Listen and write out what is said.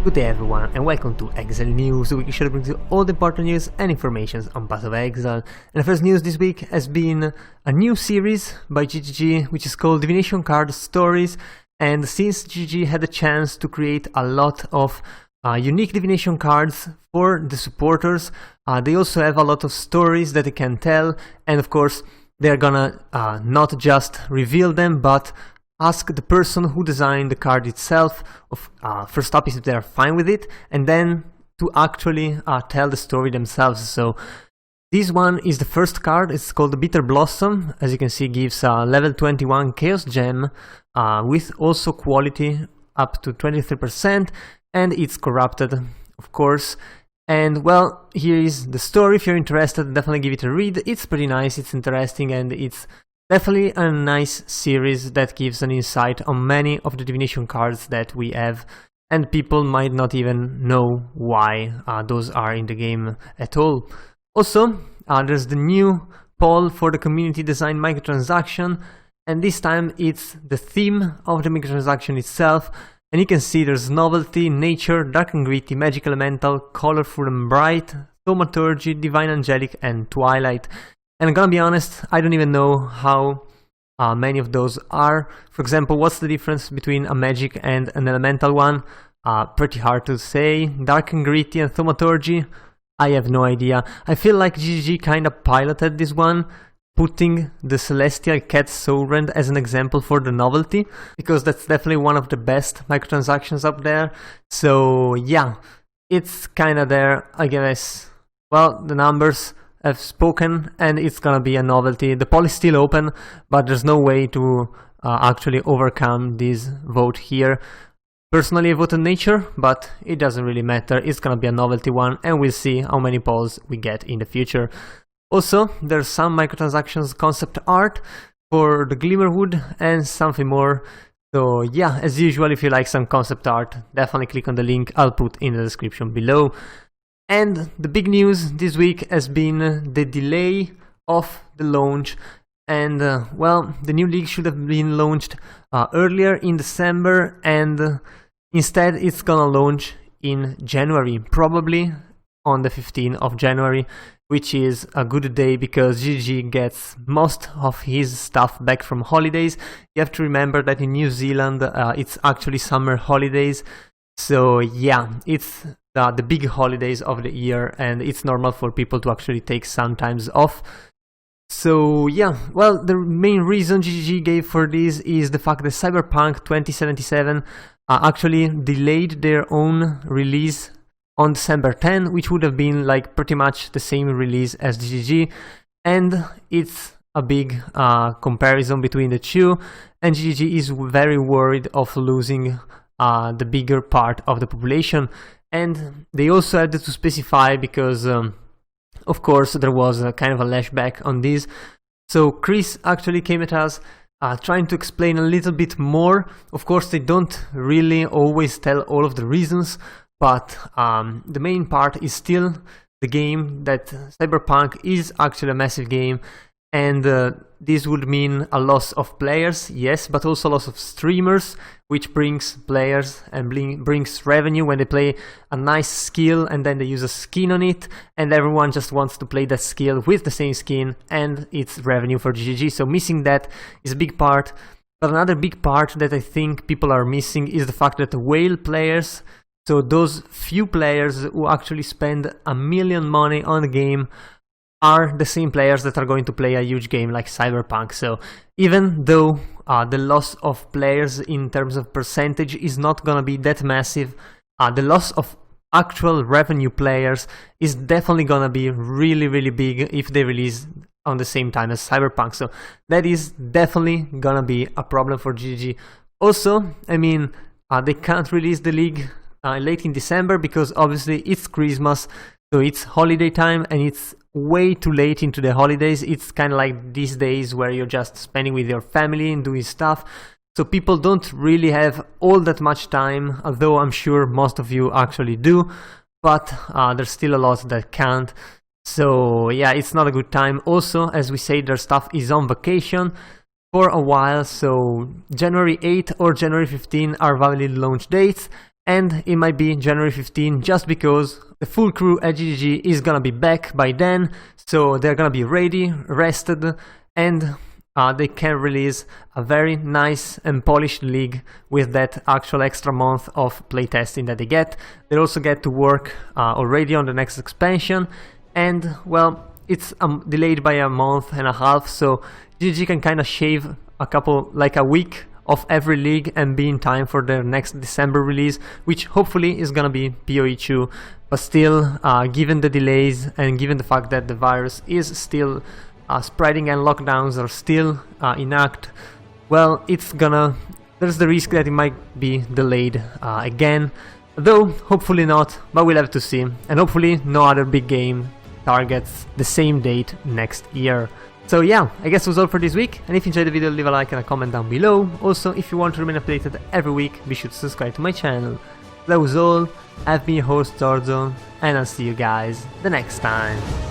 Good day everyone and welcome to Exile News, the weekly show that brings you all the important news and information on Path of Exile. And the first news this week has been a new series by GGG which is called Divination Card Stories. And since GGG had the chance to create a lot of unique divination cards for the supporters, they also have a lot of stories that they can tell, and of course they're gonna not just reveal them but ask the person who designed the card itself, first up if they're fine with it, and then to actually tell the story themselves. So this one is the first card. It's called the Bitter Blossom. As you can see, gives a level 21 Chaos Gem with also quality up to 23%, and it's corrupted, of course. And well, here is the story. If you're interested, definitely give it a read. It's pretty nice, it's interesting, and it's definitely a nice series that gives an insight on many of the divination cards that we have, and people might not even know why those are in the game at all. Also, there's the new poll for the community design microtransaction, and this time it's the theme of the microtransaction itself. And you can see there's novelty, nature, dark and gritty, magic elemental, colorful and bright, thaumaturgy, divine angelic, and twilight. And I'm gonna be honest, I don't even know how many of those are. For example, what's the difference between a magic and an elemental one? Pretty hard to say. Dark and gritty and thaumaturgy, I have no idea. I feel like GGG kinda piloted this one, putting the Celestial Cat Sovereign as an example for the novelty, because that's definitely one of the best microtransactions up there. So yeah, it's kinda there, I guess. Well, the numbers have spoken and it's gonna be a novelty. The poll is still open, but there's no way to actually overcome this vote here. Personally I voted nature, but it doesn't really matter. It's gonna be a novelty one, and we'll see how many polls we get in the future. Also, there's some microtransactions concept art for the Glimmerwood and something more. So yeah, as usual, if you like some concept art, definitely click on the link I'll put in the description below. And the big news this week has been the delay of the launch. And well, the new league should have been launched earlier in December, and instead it's gonna launch in January, probably on the 15th of January, which is a good day because GG gets most of his stuff back from holidays. You have to remember that in New Zealand it's actually summer holidays. So yeah, it's the big holidays of the year, and it's normal for people to actually take some times off. So yeah, well, the main reason GGG gave for this is the fact that Cyberpunk 2077 actually delayed their own release on December 10, which would have been like pretty much the same release as GGG, and it's a big comparison between the two, and GGG is very worried of losing the bigger part of the population. And they also had to specify because of course there was a kind of a lashback on this. So Chris actually came at us trying to explain a little bit more. Of course they don't really always tell all of the reasons, but the main part is still the game that Cyberpunk is actually a massive game, and this would mean a loss of players, yes, but also loss of streamers, which brings players and brings revenue when they play a nice skill and then they use a skin on it, and everyone just wants to play that skill with the same skin, and it's revenue for GGG. So missing that is a big part. But another big part that I think people are missing is the fact that the whale players, so those few players who actually spend $1 million money on the game, are the same players that are going to play a huge game like Cyberpunk. So even though the loss of players in terms of percentage is not gonna be that massive, the loss of actual revenue players is definitely gonna be really big if they release on the same time as Cyberpunk. So that is definitely gonna be a problem for GG. Also, I mean, they can't release the league late in December because obviously it's Christmas, so it's holiday time, and it's way too late into the holidays. It's kind of like these days where you're just spending with your family and doing stuff. So people don't really have all that much time, although I'm sure most of you actually do, but there's still a lot that can't. So yeah, it's not a good time. Also, as we say, their stuff is on vacation for a while, so January 8th or January 15th are valid launch dates, and it might be January 15 just because the full crew at GGG is gonna be back by then, so they're gonna be ready, rested, and they can release a very nice and polished league with that actual extra month of playtesting that they get. They also get to work already on the next expansion, and well, it's delayed by a month and a half, so GG can kind of shave a week of every league and be in time for their next December release, which hopefully is gonna be PoE 2. But still, given the delays and given the fact that the virus is still spreading and lockdowns are still in act, well, there's the risk that it might be delayed again, though hopefully not, but we'll have to see, and hopefully no other big game targets the same date next year. So yeah, I guess that was all for this week, and if you enjoyed the video, leave a like and a comment down below. Also, if you want to remain updated every week, be sure to subscribe to my channel. That was all. I've been your host Zorzo, and I'll see you guys the next time.